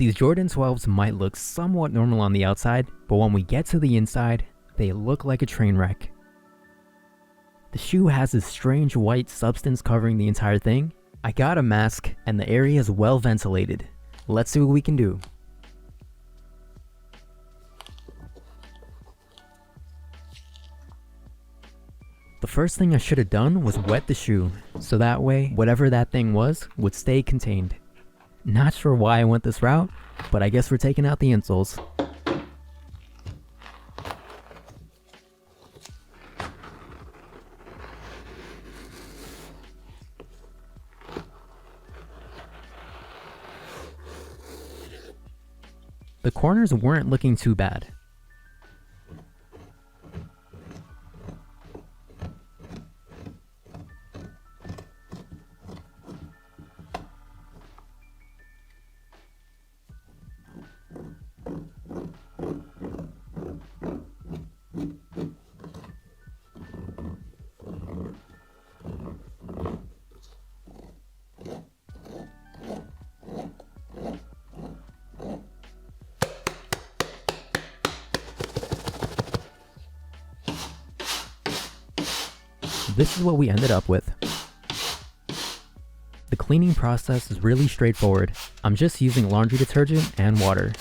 These Jordan 12s might look somewhat normal on the outside, but when we get to the inside, they look like a train wreck. The shoe has this strange white substance covering the entire thing. I got a mask and the area is well ventilated. Let's see what we can do. The first thing I should have done was wet the shoe, so that way, whatever that thing was would stay contained. Not sure why I went this route, but I guess we're taking out the insoles. The corners weren't looking too bad. This is what we ended up with. The cleaning process is really straightforward. I'm just using laundry detergent and water.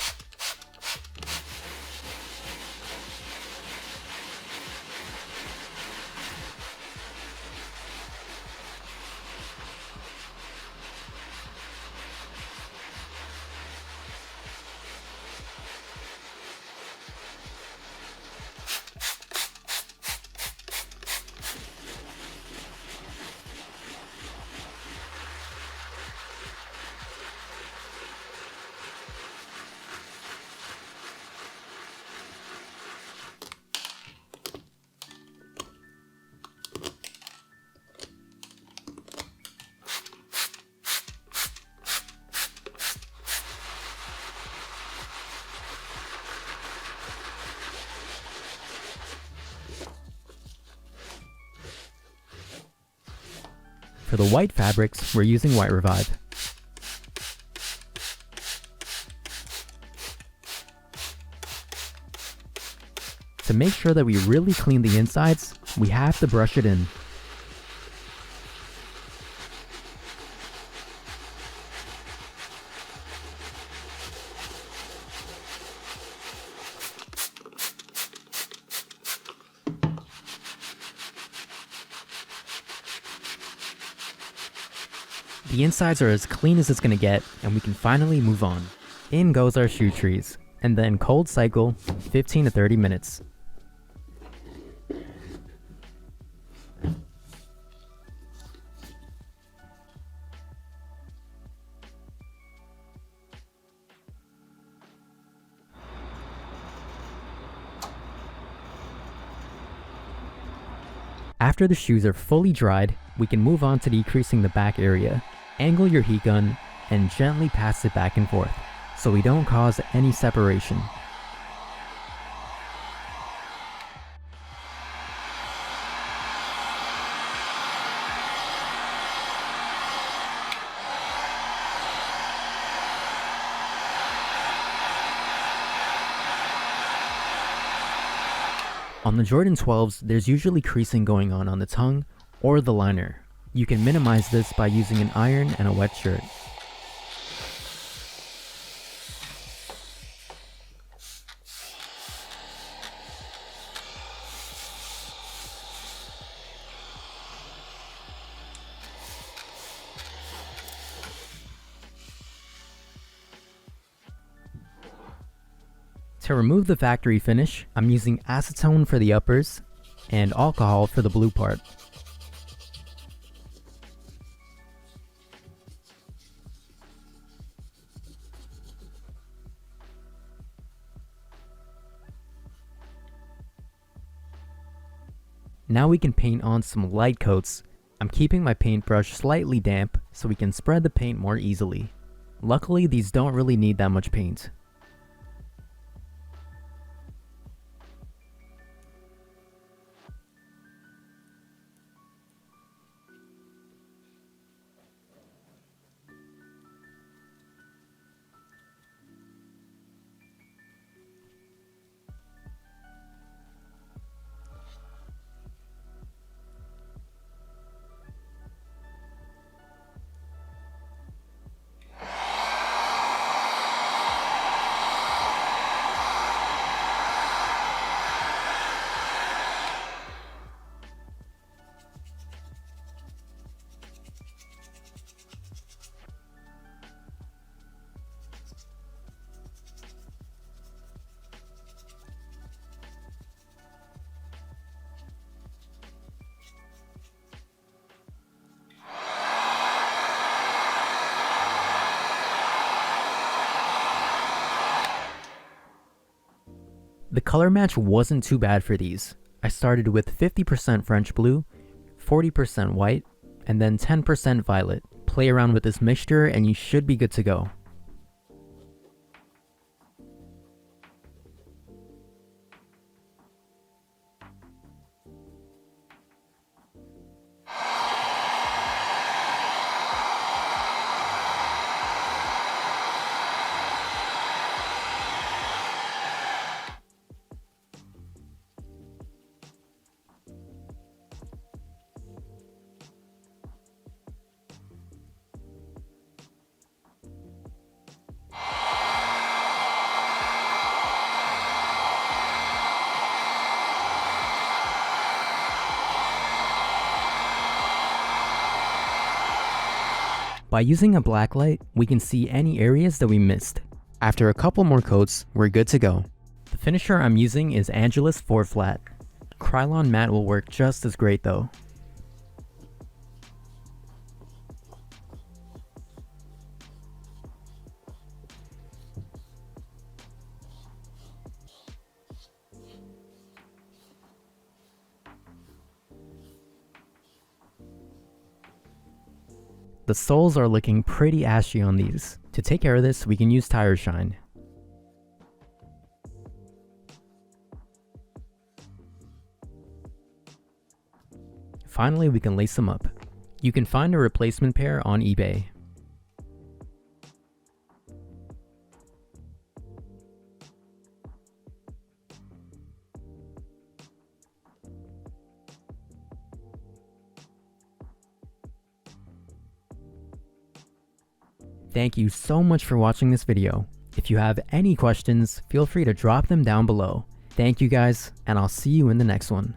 For the white fabrics, we're using White Revive. To make sure that we really clean the insides, we have to brush it in. The insides are as clean as it's gonna get, and we can finally move on. In goes our shoe trees, and then cold cycle 15 to 30 minutes. After the shoes are fully dried, we can move on to decreasing the back area. Angle your heat gun and gently pass it back and forth, so we don't cause any separation. On the Jordan 12s, there's usually creasing going on the tongue or the liner. You can minimize this by using an iron and a wet shirt. To remove the factory finish, I'm using acetone for the uppers and alcohol for the blue part. Now we can paint on some light coats. I'm keeping my paintbrush slightly damp so we can spread the paint more easily. Luckily, these don't really need that much paint. The color match wasn't too bad for these. I started with 50% French blue, 40% white, and then 10% violet. Play around with this mixture and you should be good to go. By using a black light, we can see any areas that we missed. After a couple more coats, we're good to go. The finisher I'm using is Angelus 4 Flat. Krylon matte will work just as great though. The soles are looking pretty ashy on these. To take care of this, we can use tire shine. Finally, we can lace them up. You can find a replacement pair on eBay. Thank you so much for watching this video. If you have any questions, feel free to drop them down below. Thank you guys, and I'll see you in the next one.